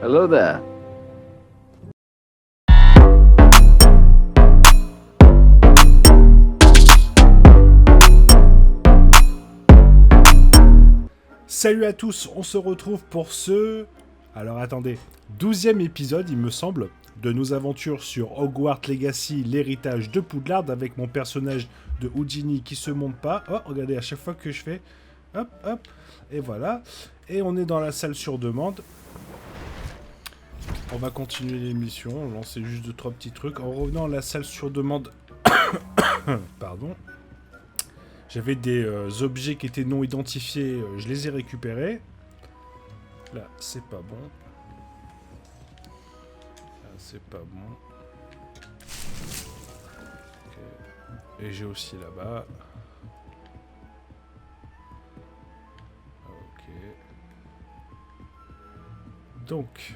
Hello there. Salut à tous, on se retrouve pour ce... Alors attendez, 12e épisode il me semble, de nos aventures sur Hogwarts Legacy, l'héritage de Poudlard, avec mon personnage de Houdini qui se monte pas. Oh, regardez, à chaque fois que je fais... Hop, hop, et voilà. Et on est dans la salle sur demande. On va continuer l'émission, on lançait juste 2-3 petits trucs. En revenant à la salle sur demande... Pardon. J'avais des objets qui étaient non identifiés, je les ai récupérés. Là, c'est pas bon. Là, c'est pas bon. Okay. Et j'ai aussi là-bas. Ok. Donc,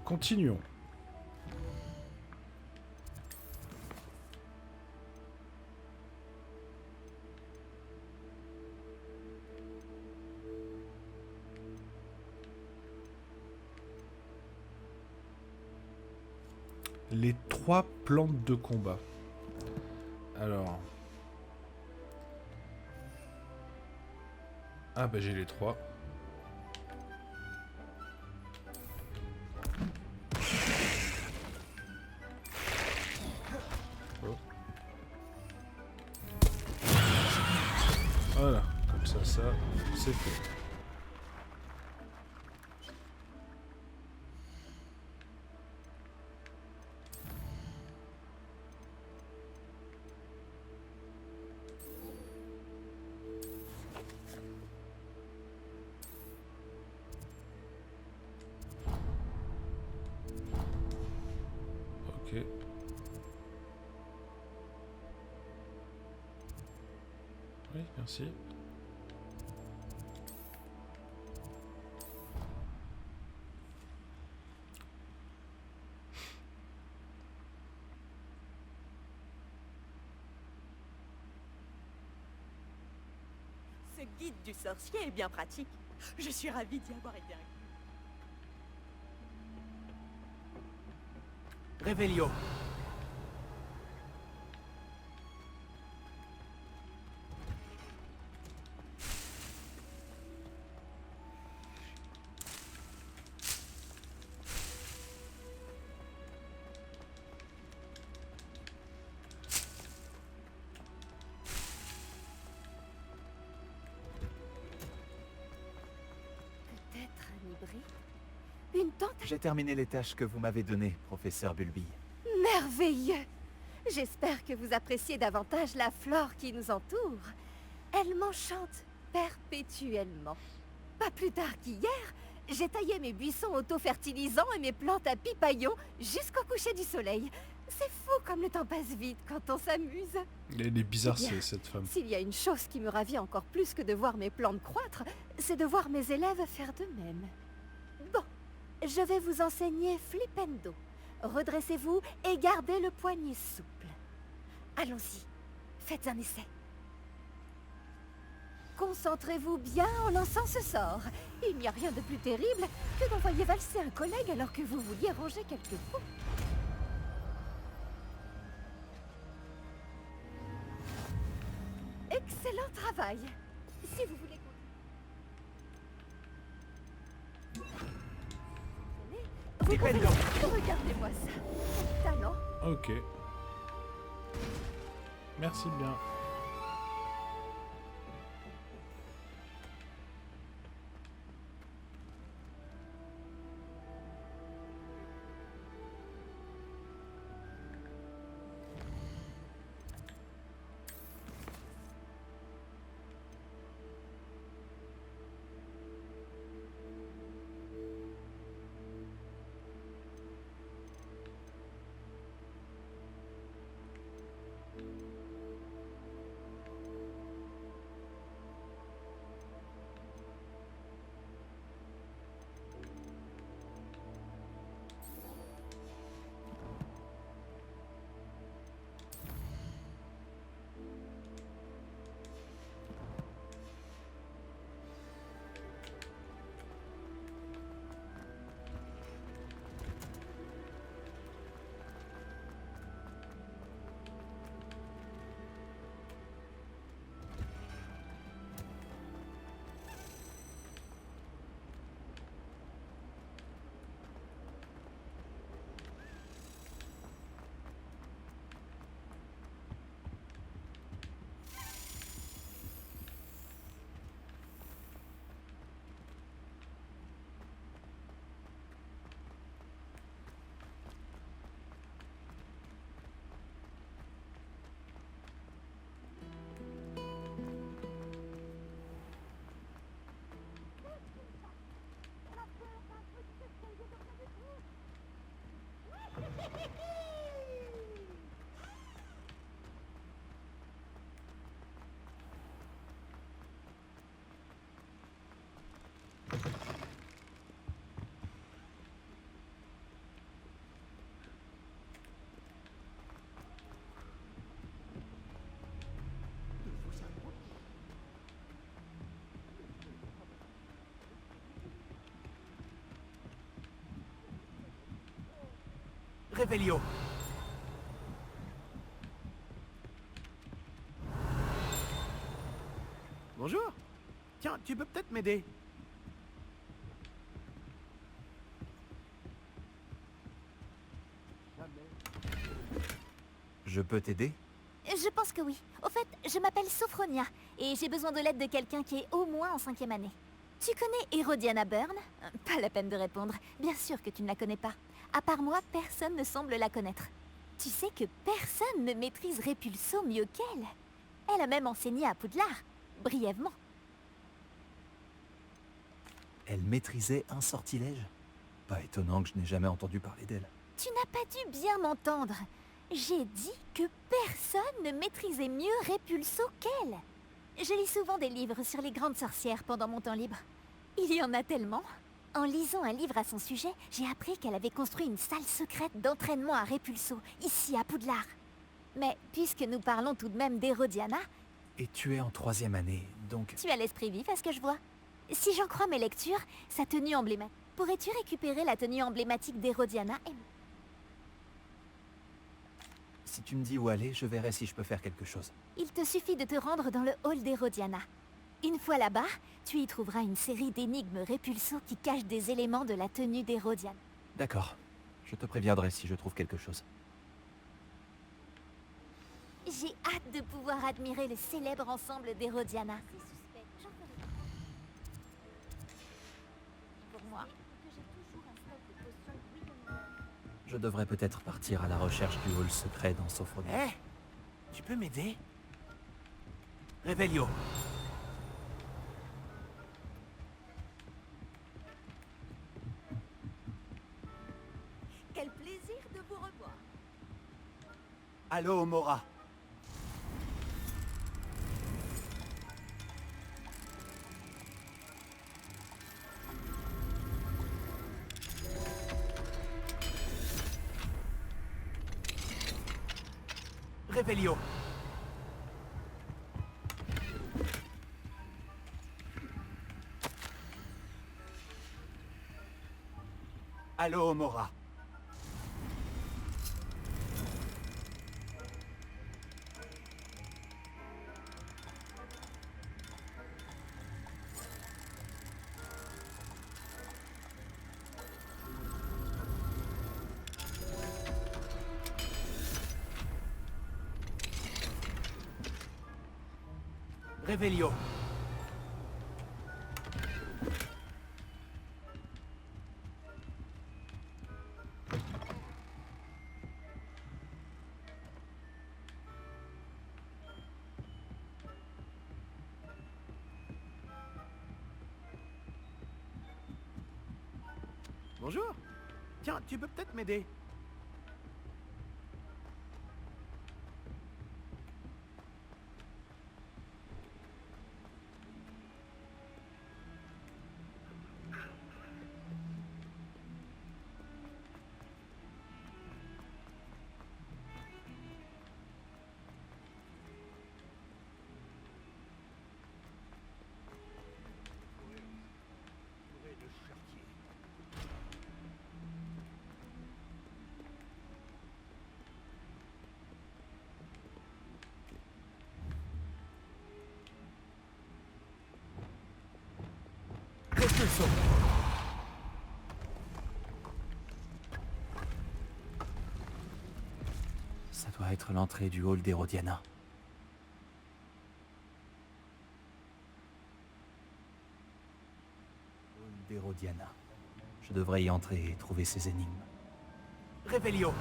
continuons. Les 3 plantes de combat. Alors. Ah bah j'ai les 3. Oh. Voilà, comme ça, c'est fait. Ok. Oui, merci. Ce guide du sorcier est bien pratique. Je suis ravie d'y avoir été inclus. Revelio. Peut-être un hybride? Une tentative? J'ai terminé les tâches que vous m'avez données, professeur Bulby. Merveilleux! J'espère que vous appréciez davantage la flore qui nous entoure. Elle m'enchante perpétuellement. Pas plus tard qu'hier, j'ai taillé mes buissons auto-fertilisants et mes plantes à pipaillons jusqu'au coucher du soleil. C'est fou comme le temps passe vite quand on s'amuse. Elle est bizarre, Eh bien, cette femme. S'il y a une chose qui me ravit encore plus que de voir mes plantes croître, c'est de voir mes élèves faire de même. Bon, je vais vous enseigner Flipendo. Redressez-vous et gardez le poignet souple. Allons-y, faites un essai. Concentrez-vous bien en lançant ce sort. Il n'y a rien de plus terrible que d'envoyer valser un collègue alors que vous vouliez ranger quelques pots. Excellent travail. Si vous voulez continuer, regardez-moi ça. Quel talent. Ok. Merci bien. Réveillio. Bonjour. Tiens, tu peux peut-être m'aider. Je peux t'aider? Je pense que oui. Au fait, je m'appelle Sophronia et j'ai besoin de l'aide de quelqu'un qui est au moins en 5e année. Tu connais Hérodiana Byrne? Pas la peine de répondre. Bien sûr que tu ne la connais pas. À part moi, personne ne semble la connaître. Tu sais que personne ne maîtrise Répulso mieux qu'elle. Elle a même enseigné à Poudlard, brièvement. Elle maîtrisait un sortilège? Pas étonnant que je n'ai jamais entendu parler d'elle. Tu n'as pas dû bien m'entendre. J'ai dit que personne ne maîtrisait mieux Répulso qu'elle. Je lis souvent des livres sur les grandes sorcières pendant mon temps libre. Il y en a tellement. En lisant un livre à son sujet, j'ai appris qu'elle avait construit une salle secrète d'entraînement à Répulso, ici à Poudlard. Mais puisque nous parlons tout de même d'Hérodiana, Et tu es en 3e année, donc... tu as l'esprit vif à ce que je vois. Si j'en crois mes lectures, sa tenue emblématique. Pourrais-tu récupérer la tenue emblématique d'Hérodiana et... Si tu me dis où aller, je verrai si je peux faire quelque chose. Il te suffit de te rendre dans le hall d'Hérodiana. Une fois là-bas, tu y trouveras une série d'énigmes Répulso qui cachent des éléments de la tenue d'Hérodiana. D'accord. Je te préviendrai si je trouve quelque chose. J'ai hâte de pouvoir admirer le célèbre ensemble d'Hérodiana. C'est suspect, j'en connais pas. Pour moi, j'ai toujours un stock de potions Guidon. Je devrais peut-être partir à la recherche du hall secret dans Sophronia. Eh, tu peux m'aider? Réveillio. Quel plaisir de vous revoir. Allô, Mora. Réveillio. Allô, Mora. Réveillio. Bonjour. Tiens, tu peux peut-être m'aider. Répulso. Ça doit être l'entrée du hall d'Hérodiana. Hall d'Hérodiana. Je devrais y entrer et trouver ces énigmes. Réveillio.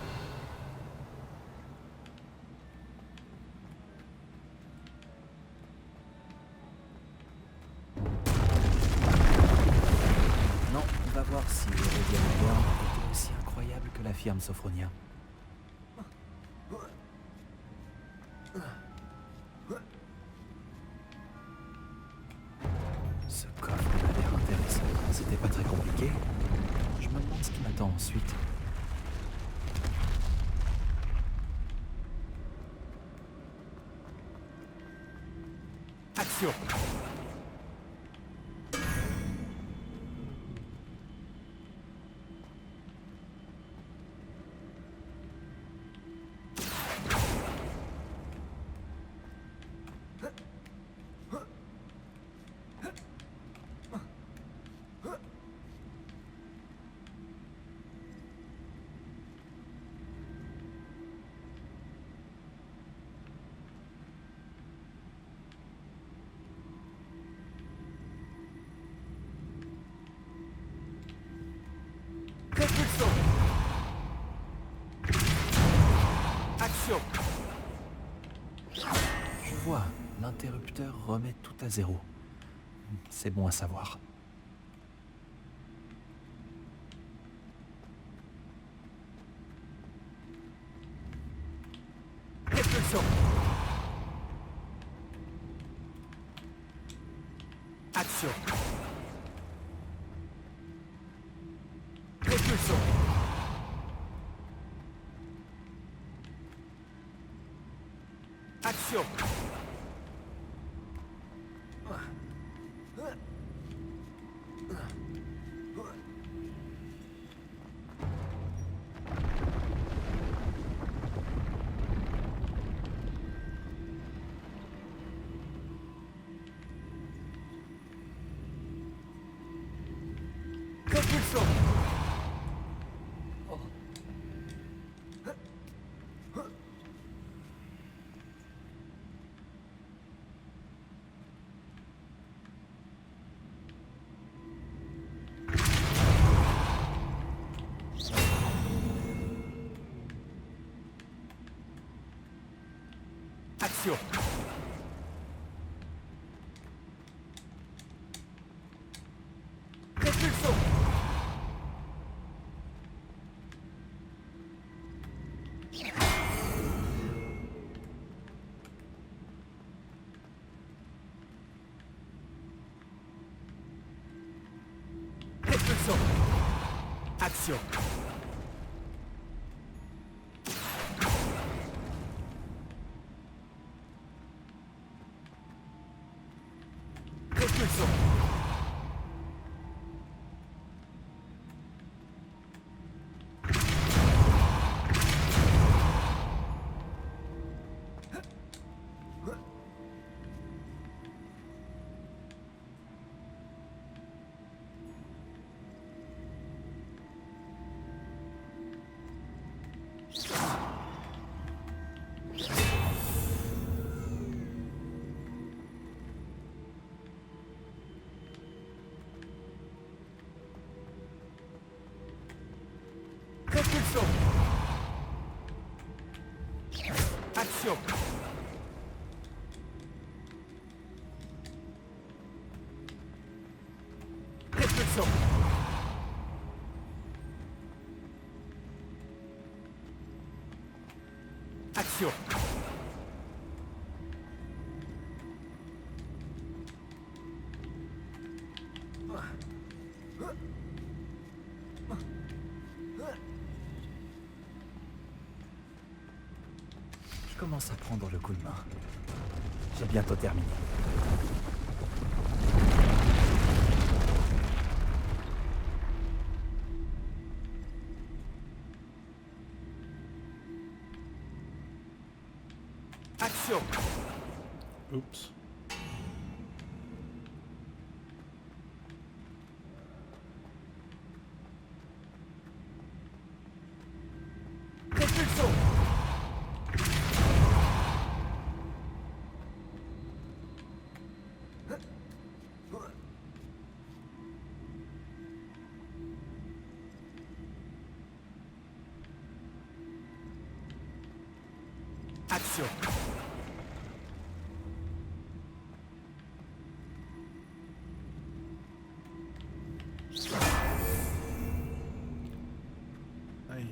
Non, on va voir si Hérodiana Byrne est aussi incroyable que l'affirme Sophronia. Ce coffre a l'air intéressant. C'était pas très compliqué. Je me demande ce qui m'attend ensuite. Action. Action. Je vois, l'interrupteur remet tout à zéro. C'est bon à savoir. Répulsion. Action. Répulsion. Action. Répulsion. Action. Répulsion. Répulsion. Action. Répulsion. Répulsion. Action. Répulsion. Action. Je commence à prendre le coup de main. J'ai bientôt terminé. Action. Oups. Répulsion. Action. Aïe.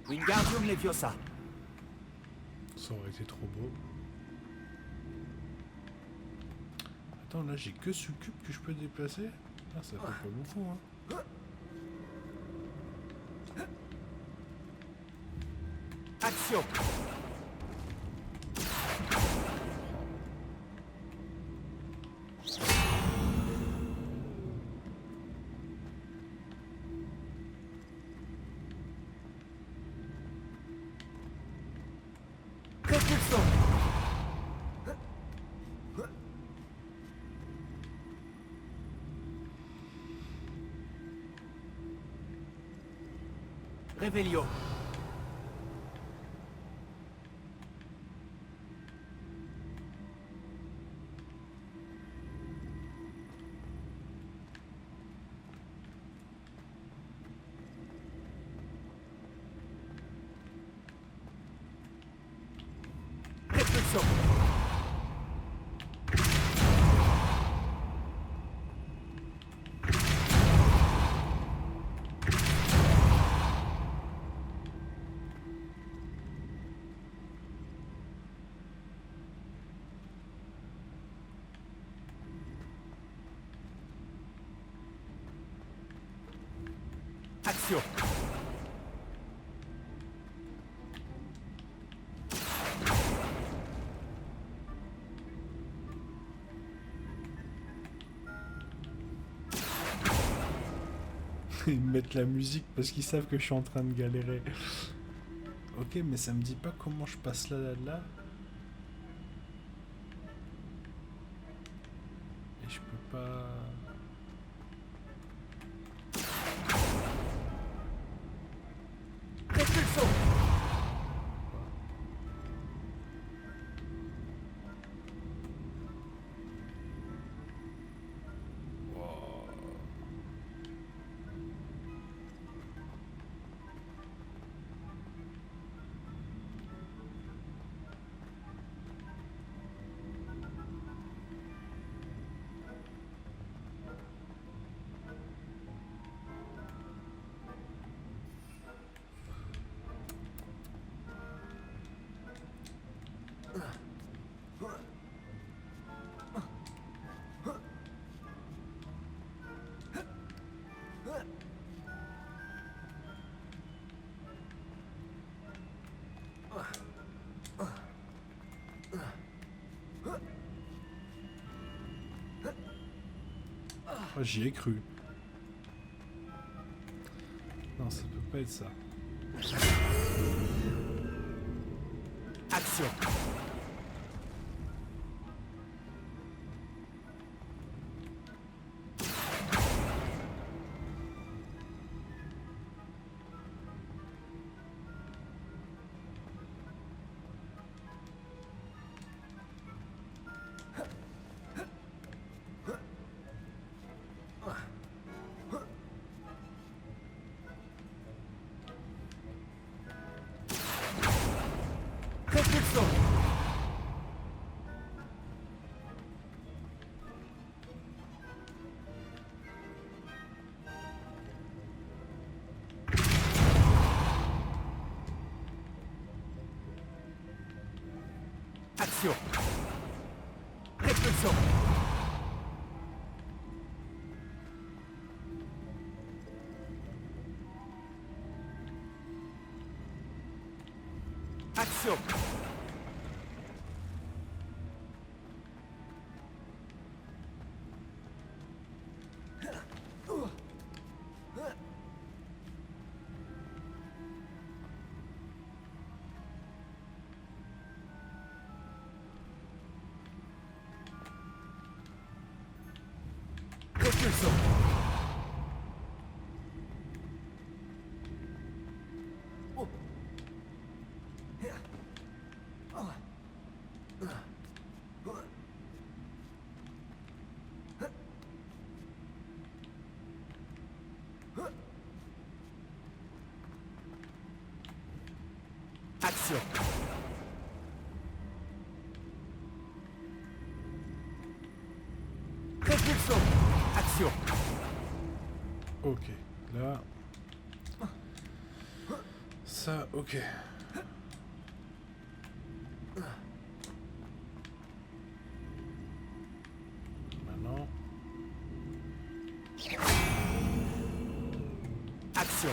Wingardium Leviosa. Ça aurait été trop beau. Attends, là j'ai que Succube que je peux déplacer. Ah, ça fait pas beaucoup, hein. Action. Répulsion. Réveillon. Action. Ils mettent la musique parce qu'ils savent que je suis en train de galérer. Ok, mais ça me dit pas comment je passe là. Et je peux pas... Répulsion. Oh, j'y ai cru. Non, ça peut pas être ça. Action. Répulsion. Action. Répulsion. Action. Répulsion. Action. Répulsion. Action. Ok, là... Ça, ok. Maintenant... Action.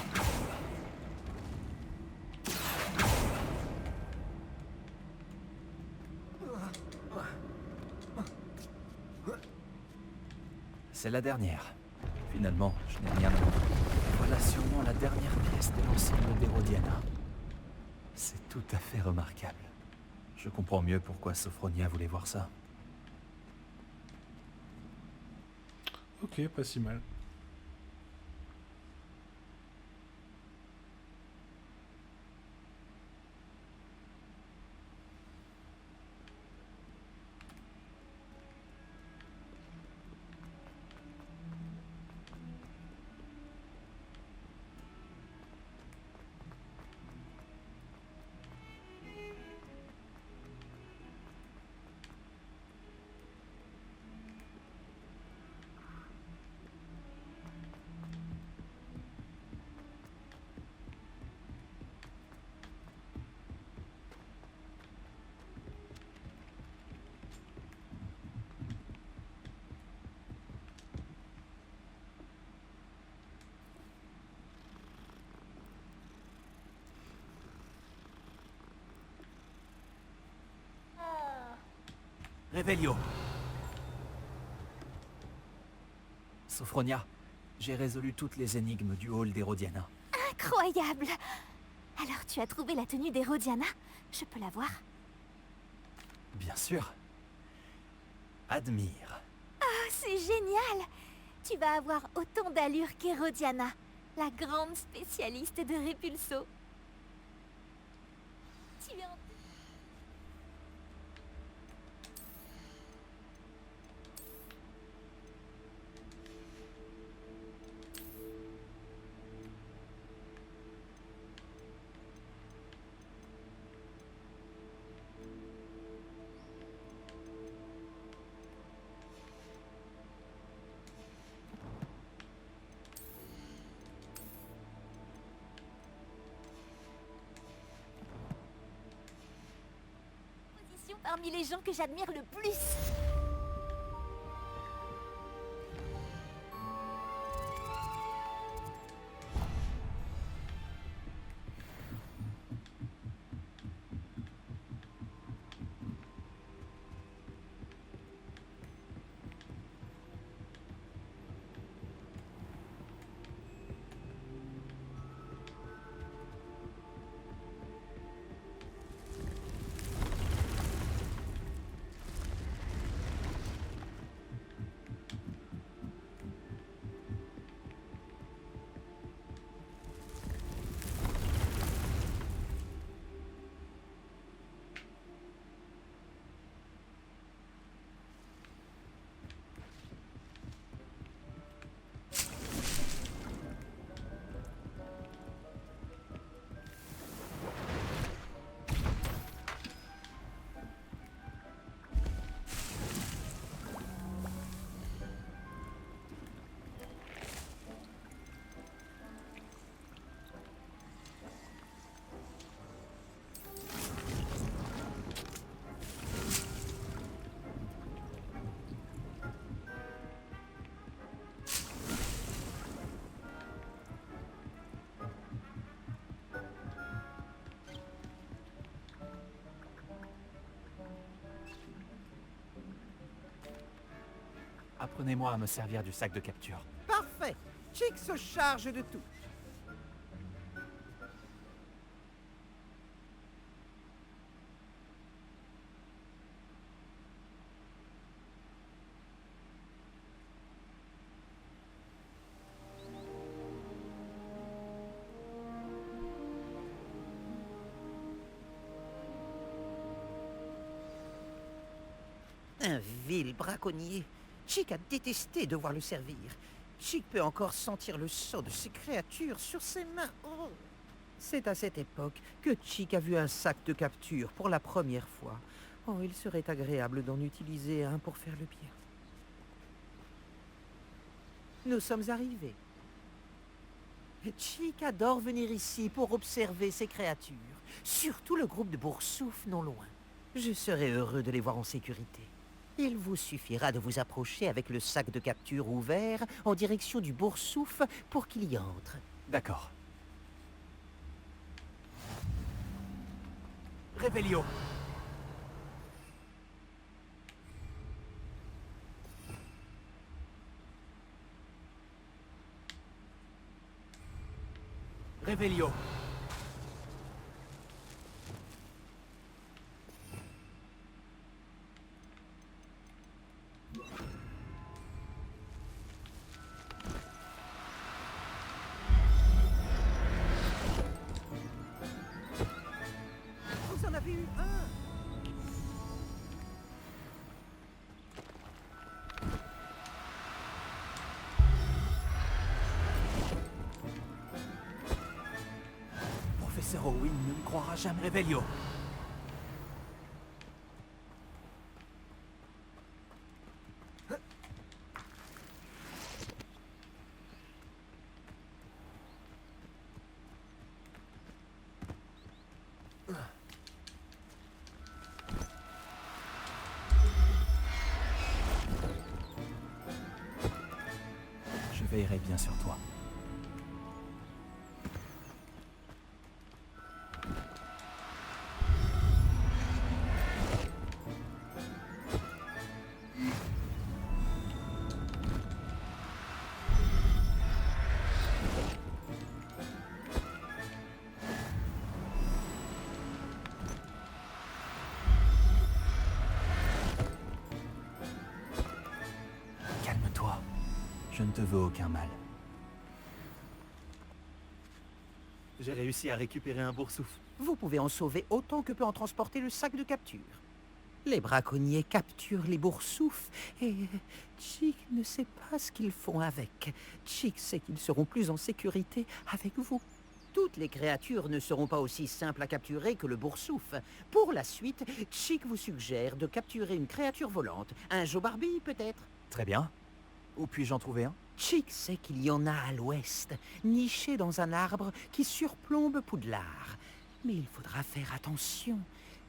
C'est la dernière. Finalement, je n'ai rien à montrer. Voilà sûrement la dernière pièce de l'ensemble d'Hérodiana. C'est tout à fait remarquable. Je comprends mieux pourquoi Sophronia voulait voir ça. Ok, pas si mal. Revelio. Sophronia, j'ai résolu toutes les énigmes du hall d'Hérodiana. Incroyable! Alors tu as trouvé la tenue d'Hérodiana? Je peux la voir? Bien sûr. Admire. Oh, c'est génial! Tu vas avoir autant d'allure qu'Hérodiana, la grande spécialiste de Répulso. Tu es en... position parmi les gens que j'admire le plus. Apprenez-moi à me servir du sac de capture. Parfait. Chick se charge de tout. Un vil braconnier. Chick a détesté devoir le servir. Chick peut encore sentir le sang de ces créatures sur ses mains. Oh. C'est à cette époque que Chick a vu un sac de capture pour la première fois. Oh, il serait agréable d'en utiliser un pour faire le bien. Nous sommes arrivés. Chick adore venir ici pour observer ces créatures, surtout le groupe de Boursouf non loin. Je serais heureux de les voir en sécurité. Il vous suffira de vous approcher avec le sac de capture ouvert en direction du Boursouf pour qu'il y entre. D'accord. Revelio. Revelio. Vous en avez eu un. Professeur Owen ne me croira jamais. Revelio. Je veillerai bien sur toi. te veux aucun mal. J'ai réussi à récupérer un boursouf. Vous pouvez en sauver autant que peut en transporter le sac de capture. Les braconniers capturent les boursoufs et Chick ne sait pas ce qu'ils font avec. Chick sait qu'ils seront plus en sécurité avec vous. Toutes les créatures ne seront pas aussi simples à capturer que le boursouf. Pour la suite, Chick vous suggère de capturer une créature volante. Un Joe Barbie, peut-être? Très bien. Où puis-je en trouver un? Chick sait qu'il y en a à l'ouest, niché dans un arbre qui surplombe Poudlard. Mais il faudra faire attention.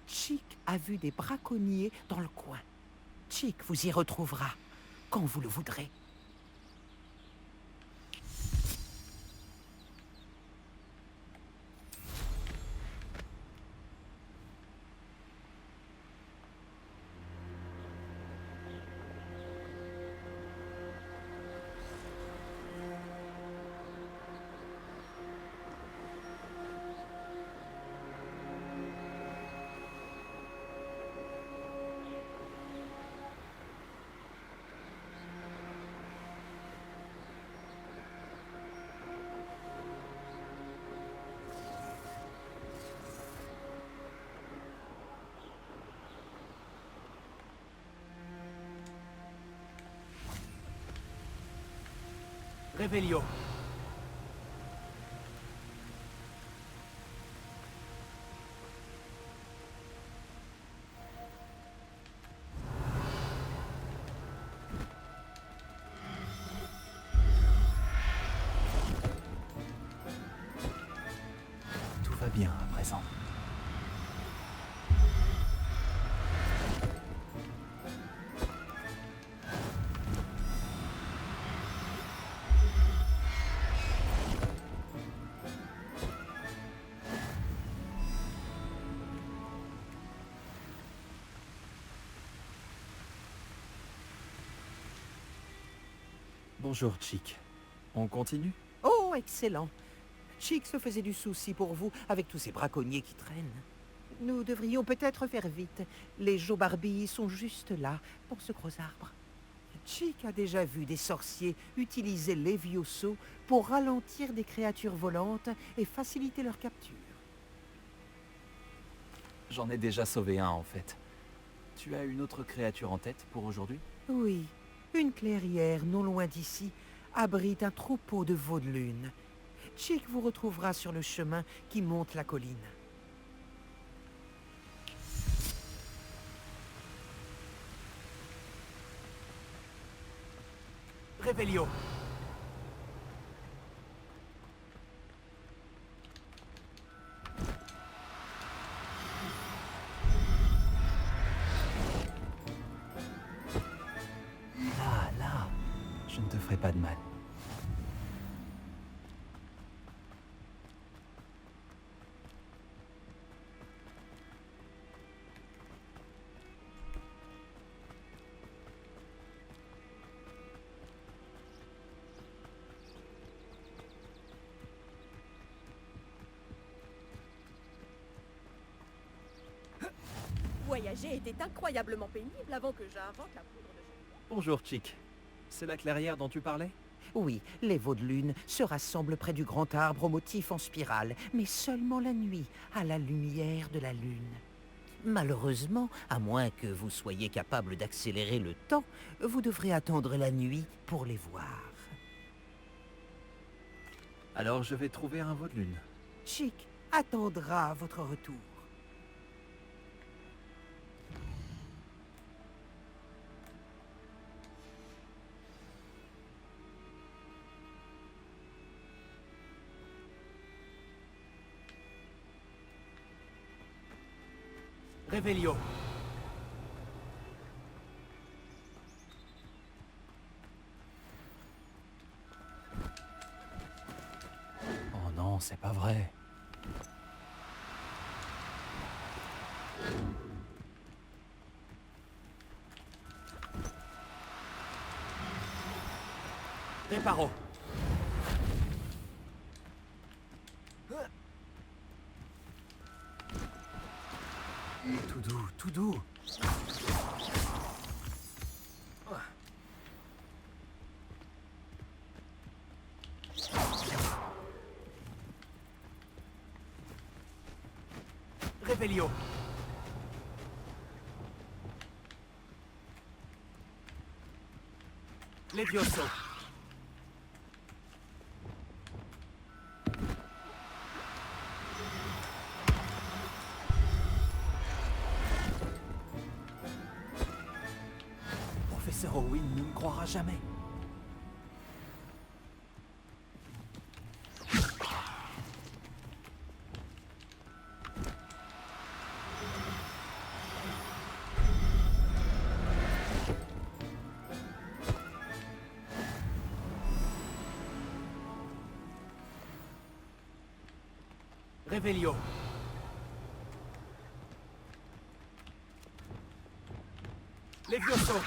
Chick a vu des braconniers dans le coin. Chick vous y retrouvera quand vous le voudrez. Revelio. Tout va bien à présent. Bonjour, Chick. On continue? Oh, excellent. Chick se faisait du souci pour vous avec tous ces braconniers qui traînent. Nous devrions peut-être faire vite. Les Joe Barbie sont juste là, dans ce gros arbre. Chick a déjà vu des sorciers utiliser Levioso pour ralentir des créatures volantes et faciliter leur capture. J'en ai déjà sauvé un, en fait. Tu as une autre créature en tête pour aujourd'hui? Oui, une clairière non loin d'ici abrite un troupeau de veaux de lune. Chick vous retrouvera sur le chemin qui monte la colline. Revelio. Là, je ne te ferai pas de mal. Voyager était incroyablement pénible avant que j'invente la poudre de chagrin. Bonjour, Chick. C'est la clairière dont tu parlais? Oui, les veaux de lune se rassemblent près du grand arbre au motif en spirale, mais seulement la nuit, à la lumière de la lune. Malheureusement, à moins que vous soyez capable d'accélérer le temps, vous devrez attendre la nuit pour les voir. Alors je vais trouver un veau de lune. Chick attendra votre retour. Revelio. Oh non, c'est pas vrai. Reparo. Tout doux, tout doux. Revelio. Levioso. Professeur Owen ne me croira jamais. Revelio. Levioso.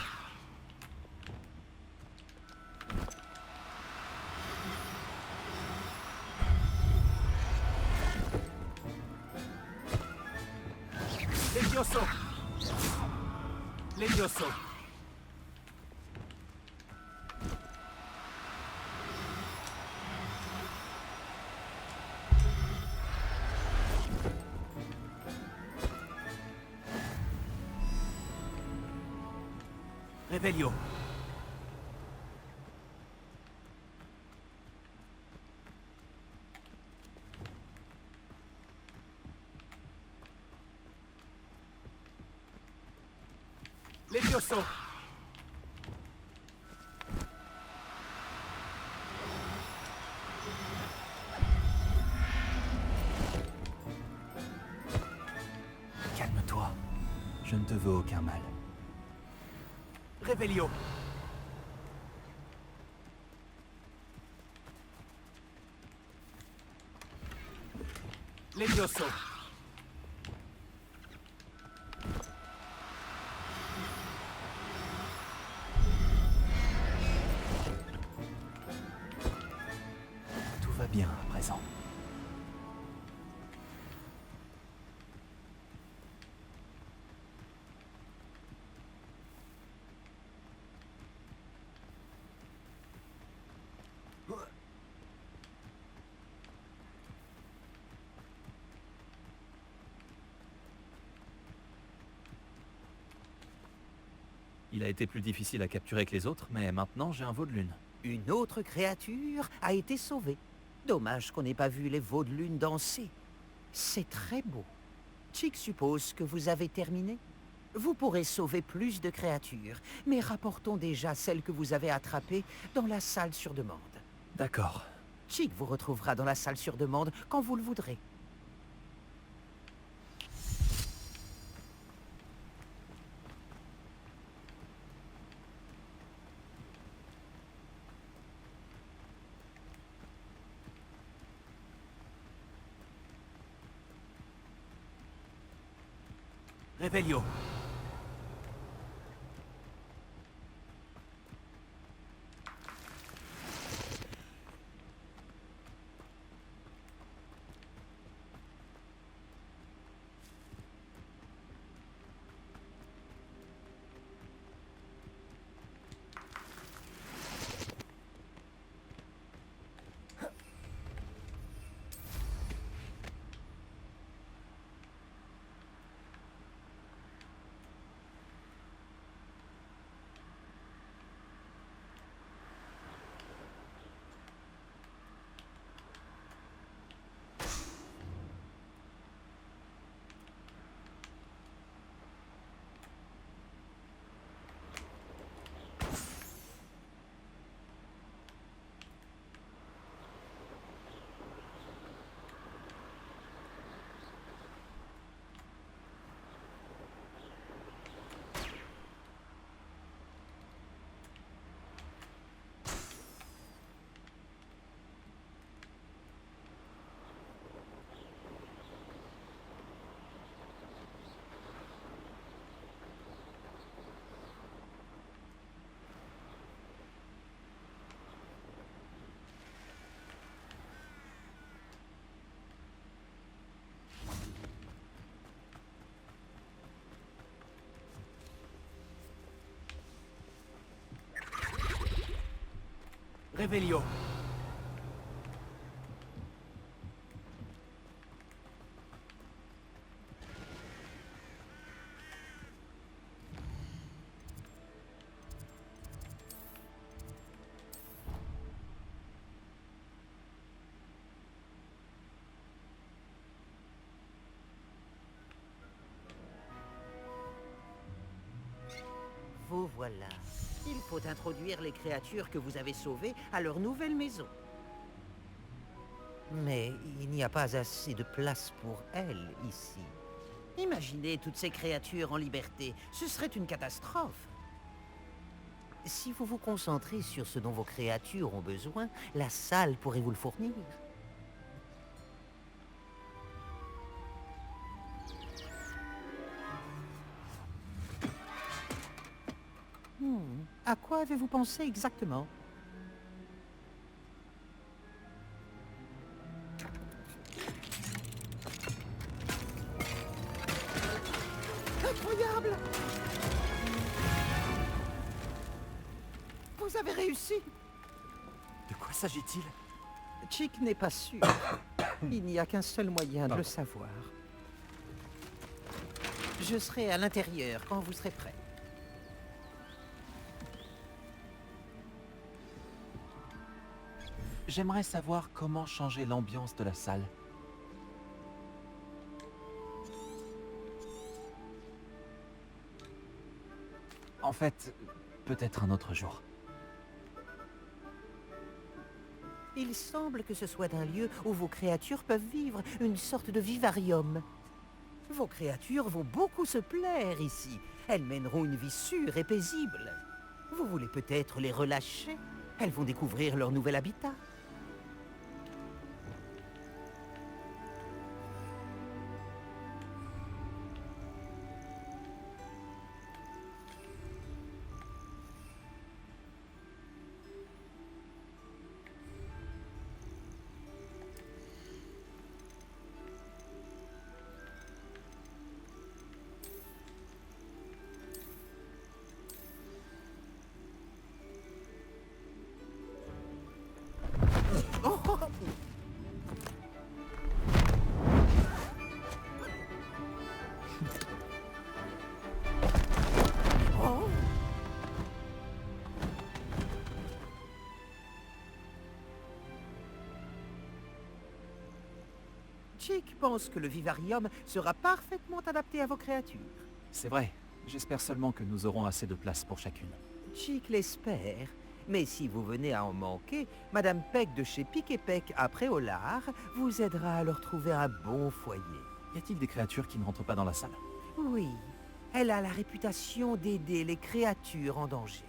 Levioso. Levioso. Revelio. Levioso. Calme-toi. Je ne te veux aucun mal. Revelio. Levioso. Tout va bien à présent. Il a été plus difficile à capturer que les autres, mais maintenant j'ai un veau de lune. Une autre créature a été sauvée. Dommage qu'on n'ait pas vu les veaux de lune danser. C'est très beau. Chick suppose que vous avez terminé. Vous pourrez sauver plus de créatures, mais rapportons déjà celles que vous avez attrapées dans la salle sur demande. D'accord. Chick vous retrouvera dans la salle sur demande quand vous le voudrez. Revelio. Revelio. Vous voilà. Il faut introduire les créatures que vous avez sauvées à leur nouvelle maison. Mais il n'y a pas assez de place pour elles ici. Imaginez toutes ces créatures en liberté. Ce serait une catastrophe. Si vous vous concentrez sur ce dont vos créatures ont besoin, la salle pourrait vous le fournir. À quoi avez-vous pensé exactement? Incroyable! Vous avez réussi! De quoi s'agit-il? Chick n'est pas sûr. Il n'y a qu'un seul moyen de le savoir. Je serai à l'intérieur quand vous serez prêt. J'aimerais savoir comment changer l'ambiance de la salle. En fait, peut-être un autre jour. Il semble que ce soit un lieu où vos créatures peuvent vivre, une sorte de vivarium. Vos créatures vont beaucoup se plaire ici. Elles mèneront une vie sûre et paisible. Vous voulez peut-être les relâcher? Elles vont découvrir leur nouvel habitat. Chick pense que le vivarium sera parfaitement adapté à vos créatures. C'est vrai. J'espère seulement que nous aurons assez de place pour chacune. Chick l'espère, mais si vous venez à en manquer, Madame Peck de chez Pic et Peck à Préolard vous aidera à leur trouver un bon foyer. Y a-t-il des créatures qui ne rentrent pas dans la salle? Oui, elle a la réputation d'aider les créatures en danger.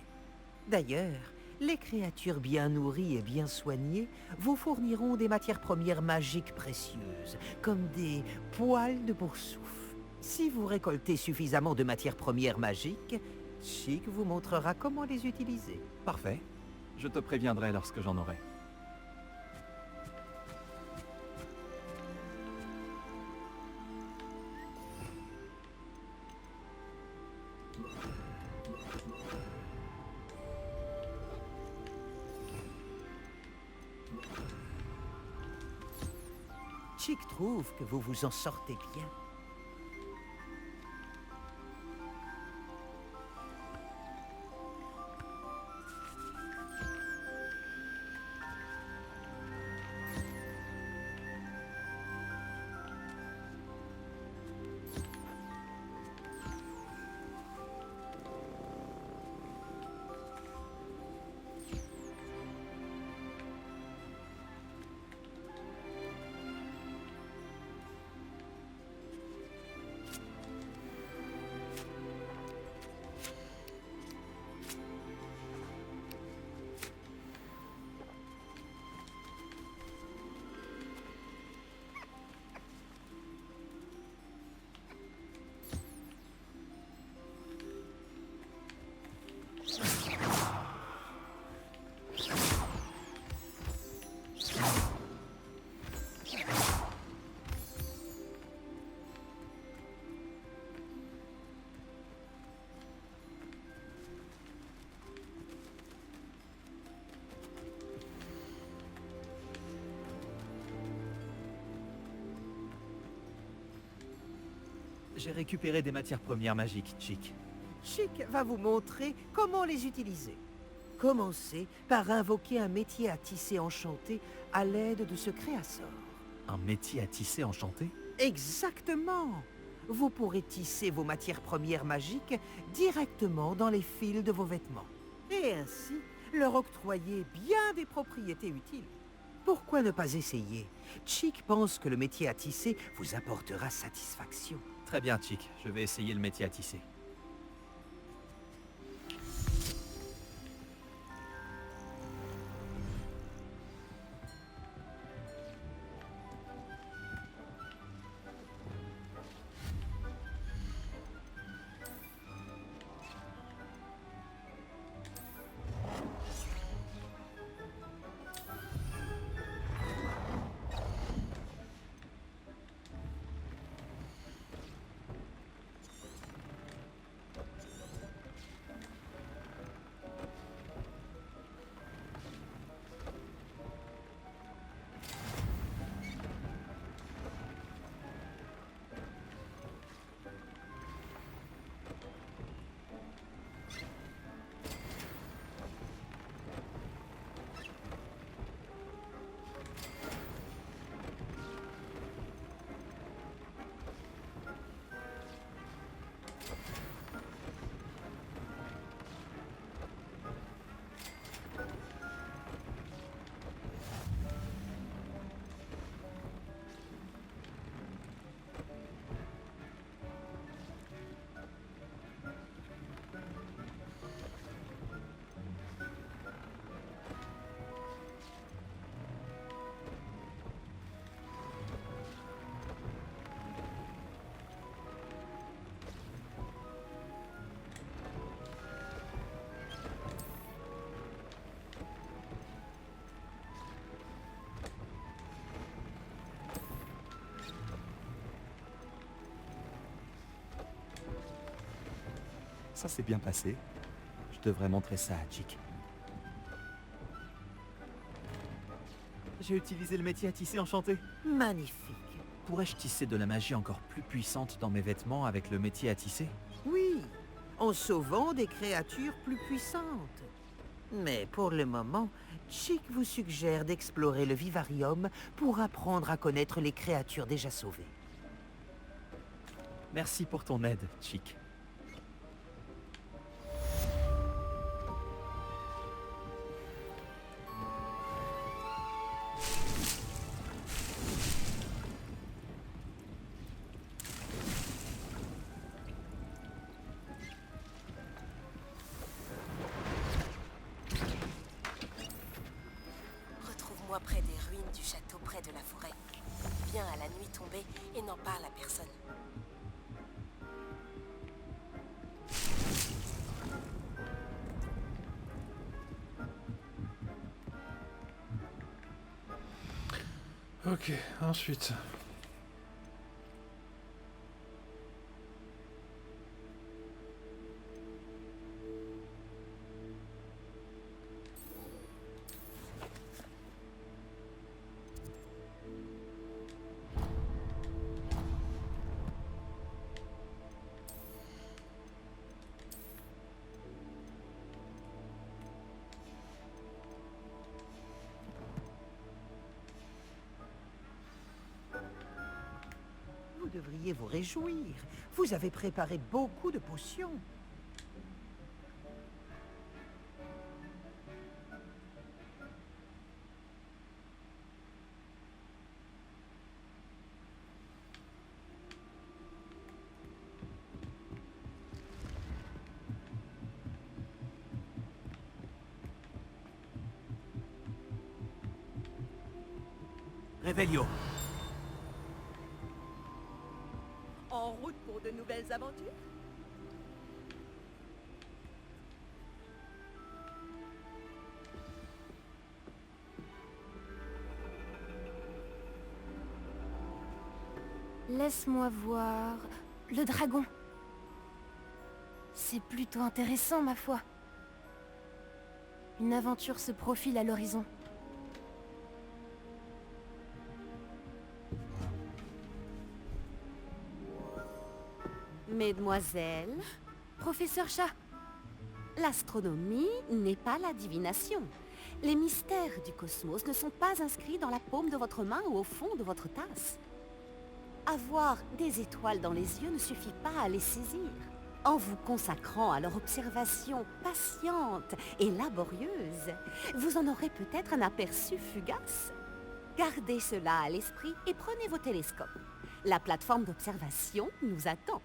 D'ailleurs, les créatures bien nourries et bien soignées vous fourniront des matières premières magiques précieuses, comme des poils de boursoufle. Si vous récoltez suffisamment de matières premières magiques, Chick vous montrera comment les utiliser. Parfait. Je te préviendrai lorsque j'en aurai. Chick trouve que vous vous en sortez bien. J'ai récupéré des matières premières magiques, Chick. Chick va vous montrer comment les utiliser. Commencez par invoquer un métier à tisser enchanté à l'aide de ce créassort. Un métier à tisser enchanté? Exactement! vous pourrez tisser vos matières premières magiques directement dans les fils de vos vêtements. Et ainsi, leur octroyer bien des propriétés utiles. Pourquoi ne pas essayer? Chick pense que le métier à tisser vous apportera satisfaction. Très bien, Chick. Je vais essayer le métier à tisser. Ça s'est bien passé. Je devrais montrer ça à Chick. J'ai utilisé le métier à tisser enchanté. Magnifique. Pourrais-je tisser de la magie encore plus puissante dans mes vêtements avec le métier à tisser? Oui, en sauvant des créatures plus puissantes. Mais pour le moment, Chick vous suggère d'explorer le vivarium pour apprendre à connaître les créatures déjà sauvées. Merci pour ton aide, Chick. Retrouve-moi près des ruines du château, près de la forêt. Viens à la nuit tombée et n'en parle à personne. Ok, ensuite. Vous devriez vous réjouir. Vous avez préparé beaucoup de potions. Revelio. En route pour de nouvelles aventures? Laisse-moi voir... Le dragon. C'est plutôt intéressant, ma foi. Une aventure se profile à l'horizon. Mesdemoiselles, professeur Chat, l'astronomie n'est pas la divination. Les mystères du cosmos ne sont pas inscrits dans la paume de votre main ou au fond de votre tasse. Avoir des étoiles dans les yeux ne suffit pas à les saisir. En vous consacrant à leur observation patiente et laborieuse, vous en aurez peut-être un aperçu fugace. Gardez cela à l'esprit et prenez vos télescopes. La plateforme d'observation nous attend.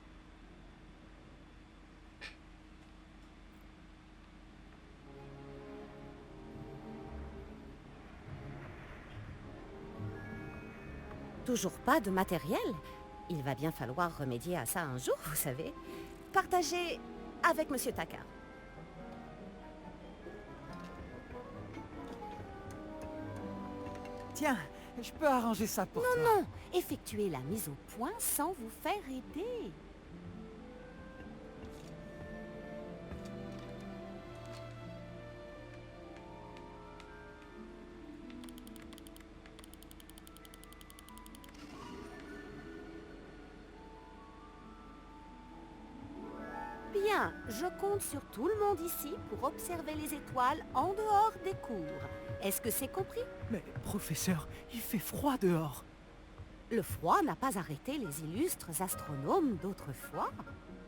Toujours pas de matériel? Il va bien falloir remédier à ça un jour, vous savez. Partagez avec Monsieur Takar. Tiens, je peux arranger ça pour toi. Non, effectuez la mise au point sans vous faire aider. Bien, je compte sur tout le monde ici pour observer les étoiles en dehors des cours. Est-ce que c'est compris? Mais professeur, il fait froid dehors. Le froid n'a pas arrêté les illustres astronomes d'autrefois.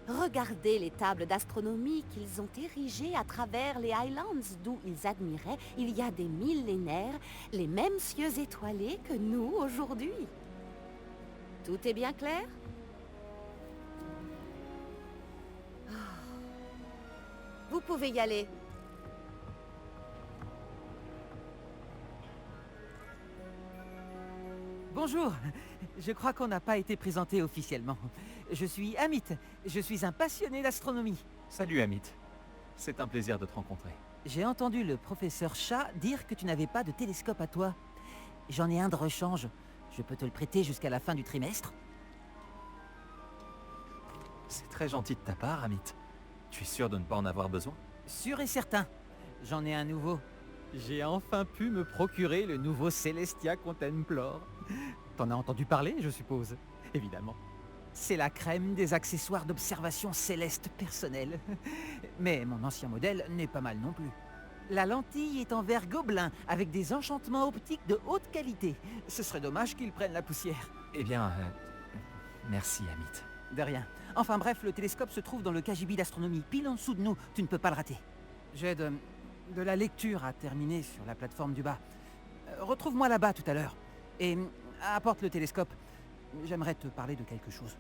Regardez les tables d'astronomie qu'ils ont érigées à travers les Highlands, d'où ils admiraient, il y a des millénaires, les mêmes cieux étoilés que nous aujourd'hui. Tout est bien clair? Vous pouvez y aller. Bonjour, je crois qu'on n'a pas été présenté officiellement. Je suis Amit, je suis un passionné d'astronomie. Salut Amit. C'est un plaisir de te rencontrer. J'ai entendu le professeur Shah dire que tu n'avais pas de télescope à toi. J'en ai un de rechange. Je peux te le prêter jusqu'à la fin du trimestre? C'est très gentil de ta part, Amit. Tu es sûr de ne pas en avoir besoin? Sûr et certain. J'en ai un nouveau. J'ai enfin pu me procurer le nouveau Celestia Contemplor. T'en as entendu parler, je suppose? Évidemment. C'est la crème des accessoires d'observation céleste personnelle. Mais mon ancien modèle n'est pas mal non plus. La lentille est en verre gobelin, avec des enchantements optiques de haute qualité. Ce serait dommage qu'ils prennent la poussière. Eh bien, merci Amit. De rien. Enfin bref, le télescope se trouve dans le KGB d'astronomie, pile en dessous de nous. Tu ne peux pas le rater. J'ai de la lecture à terminer sur la plateforme du bas. Retrouve-moi là-bas tout à l'heure. Et apporte le télescope. J'aimerais te parler de quelque chose.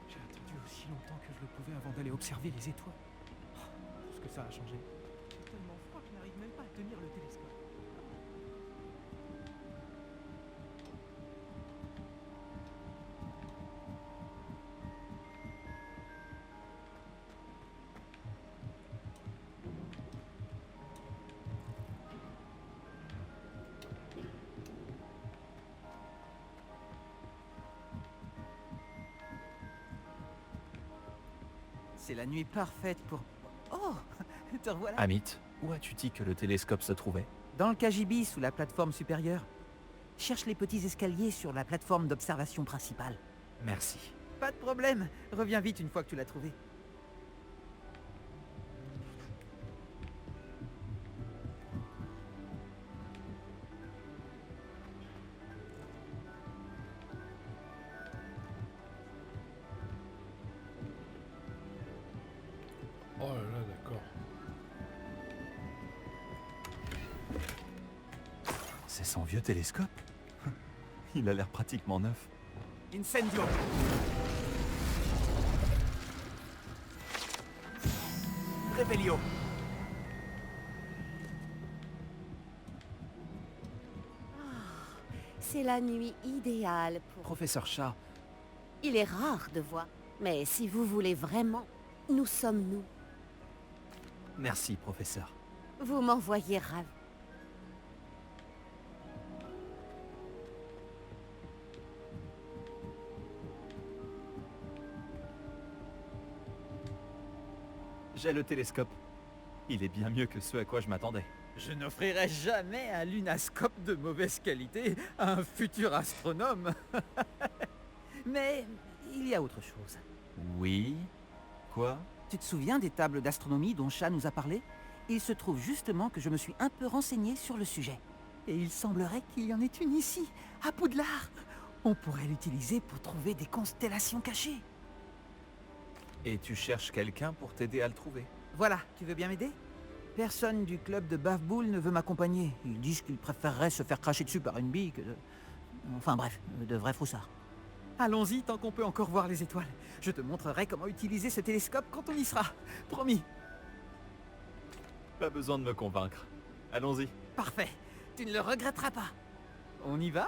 J'ai attendu aussi longtemps que je le pouvais avant d'aller observer les étoiles. Oh, tout ce que ça a changé. J'ai tellement froid que je n'arrive même pas à tenir le télescope. C'est la nuit parfaite pour... Oh, te revoilà. Amit, où as-tu dit que le télescope se trouvait? Dans le KGB, sous la plateforme supérieure. Cherche les petits escaliers sur la plateforme d'observation principale. Merci. Pas de problème. Reviens vite une fois que tu l'as trouvé. Oh là là, d'accord. C'est son vieux télescope? Il a l'air pratiquement neuf. Incendio. Revelio. C'est la nuit idéale pour... Professeur Shah, Il est rare de voir, mais si vous voulez vraiment, nous sommes nous. merci professeur. Vous m'envoyez ravi. J'ai le télescope. Il est bien mieux que ce à quoi je m'attendais. Je n'offrirai jamais un lunascope de mauvaise qualité à un futur astronome. Mais il y a autre chose. Oui? Quoi? Tu te souviens des tables d'astronomie dont Shah nous a parlé? Il se trouve justement que je me suis un peu renseigné sur le sujet. Et il semblerait qu'il y en ait une ici, à Poudlard. On pourrait l'utiliser pour trouver des constellations cachées. Et tu cherches quelqu'un pour t'aider à le trouver? Voilà, tu veux bien m'aider? Personne du club de Bave-Boule ne veut m'accompagner. Ils disent qu'ils préféreraient se faire cracher dessus par une bille que de... Enfin bref, de vrais froussards. Allons-y tant qu'on peut encore voir les étoiles. Je te montrerai comment utiliser ce télescope quand on y sera. Promis. Pas besoin de me convaincre. Allons-y. Parfait. Tu ne le regretteras pas. On y va?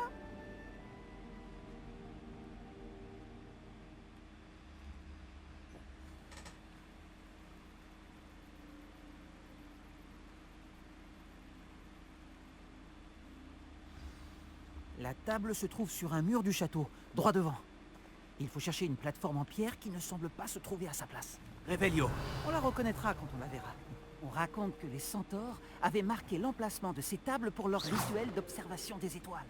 La table se trouve sur un mur du château, droit devant. Il faut chercher une plateforme en pierre qui ne semble pas se trouver à sa place. Revelio. On la reconnaîtra quand on la verra. On raconte que les centaures avaient marqué l'emplacement de ces tables pour leur rituel d'observation des étoiles.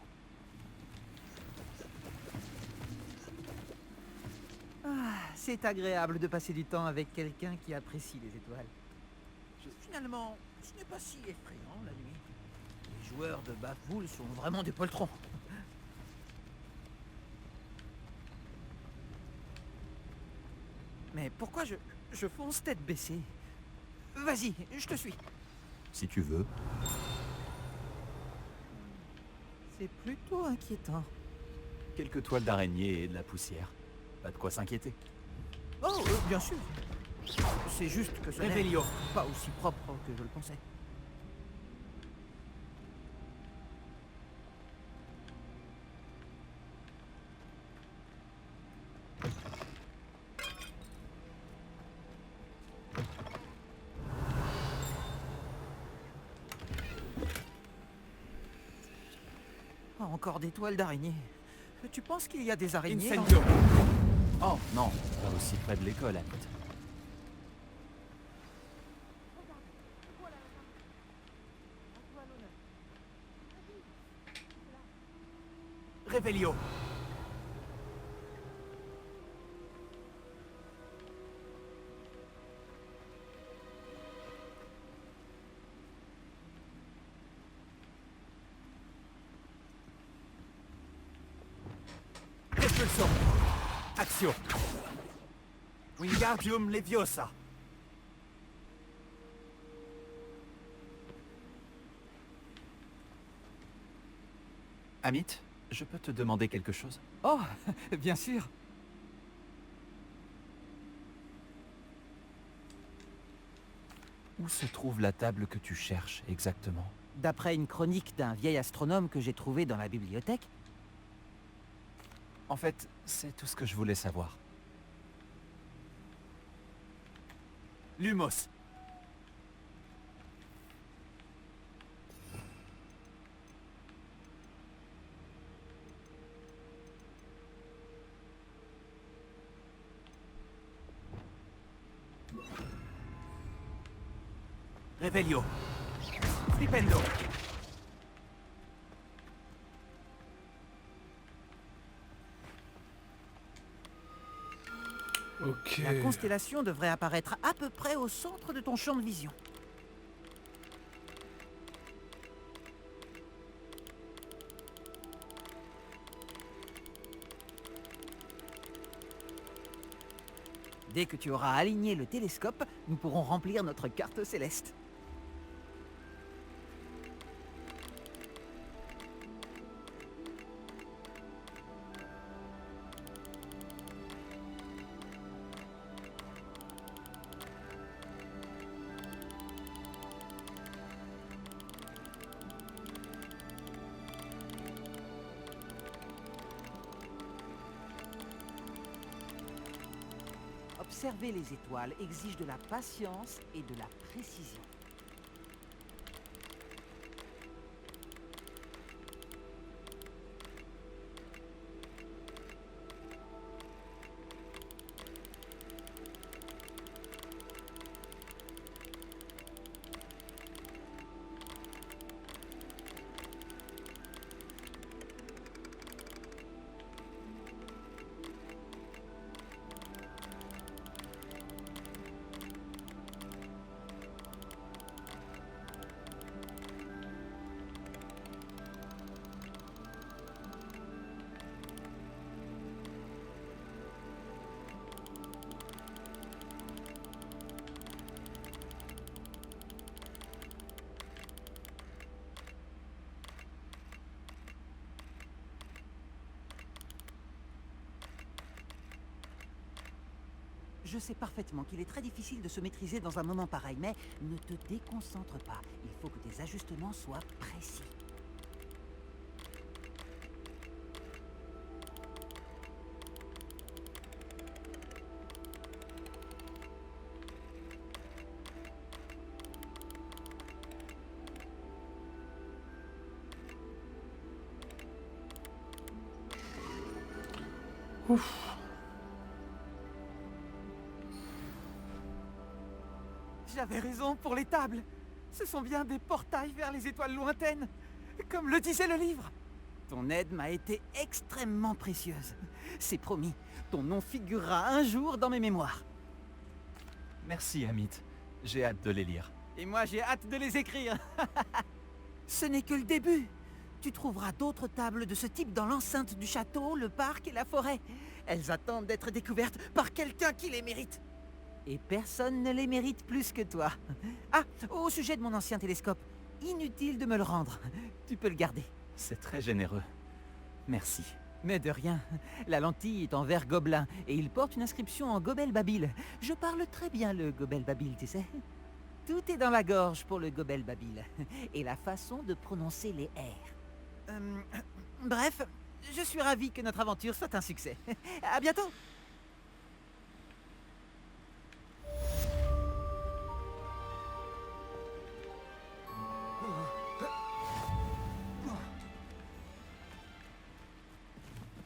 Ah, c'est agréable de passer du temps avec quelqu'un qui apprécie les étoiles. Finalement, ce n'est pas si effrayant la nuit. Les joueurs de Bave-Boule sont vraiment des poltrons. Mais pourquoi je fonce tête baissée? Vas-y, je te suis. Si tu veux. C'est plutôt inquiétant. Quelques toiles d'araignée et de la poussière. Pas de quoi s'inquiéter. Oh, bien sûr. C'est juste que ça n'est pas aussi propre que je le pensais. Encore des toiles d'araignée. Tu penses qu'il y a des araignées dans... Oh non, pas aussi près de l'école, Amit. Revelio. Expulsion. Accio. Wingardium Leviosa. Amit, je peux te demander quelque chose? Oh, bien sûr. Où se trouve la table que tu cherches exactement? D'après une chronique d'un vieil astronome que j'ai trouvé dans la bibliothèque, En fait, c'est tout ce que je voulais savoir. Lumos. Revelio. Flipendo. Ok. La constellation devrait apparaître à peu près au centre de ton champ de vision. Dès que tu auras aligné le télescope, nous pourrons remplir notre carte céleste. Observer les étoiles exige de la patience et de la précision. Je sais parfaitement qu'il est très difficile de se maîtriser dans un moment pareil, mais ne te déconcentre pas. Il faut que tes ajustements soient précis. Ouf. J'avais raison pour les tables. Ce sont bien des portails vers les étoiles lointaines, comme le disait le livre. Ton aide m'a été extrêmement précieuse. C'est promis, ton nom figurera un jour dans mes mémoires. Merci, Amit. J'ai hâte de les lire. Et moi, j'ai hâte de les écrire. Ce n'est que le début. Tu trouveras d'autres tables de ce type dans l'enceinte du château, le parc et la forêt. Elles attendent d'être découvertes par quelqu'un qui les mérite. Et personne ne les mérite plus que toi. Ah, au sujet de mon ancien télescope, inutile de me le rendre. Tu peux le garder. C'est très généreux. Merci. Mais de rien. La lentille est en verre gobelin et il porte une inscription en gobel babil. Je parle très bien le gobel babil, tu sais. Tout est dans la gorge pour le gobel babil. Et la façon de prononcer les R. Bref, je suis ravi que notre aventure soit un succès. À bientôt.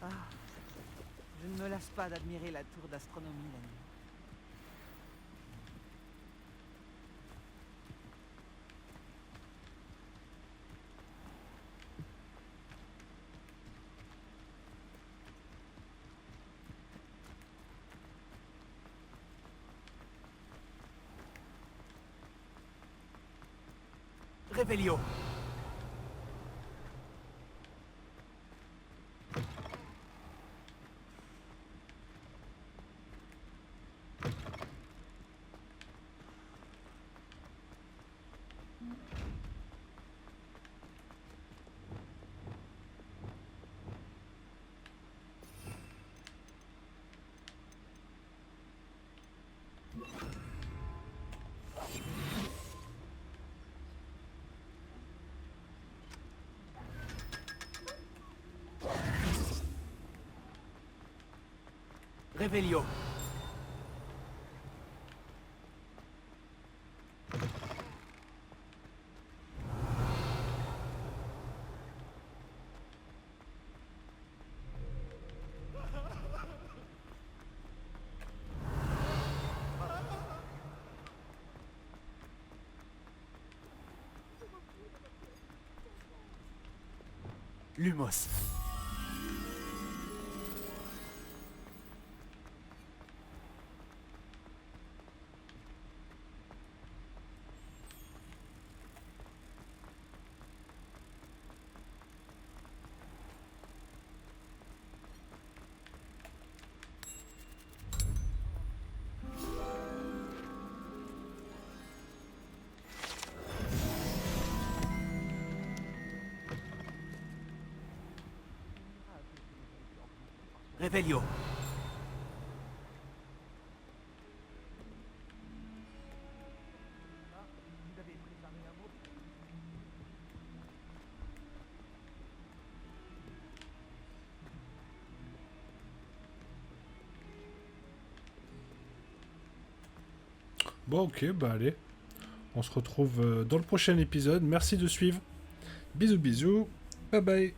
Ah, je ne me lasse pas d'admirer la tour d'astronomie la nuit. Réveillon. Réveillon. Lumos. Réveillon. Bon, ok, bah allez. On se retrouve dans le prochain épisode. Merci de suivre. Bisous, bisous. Bye bye.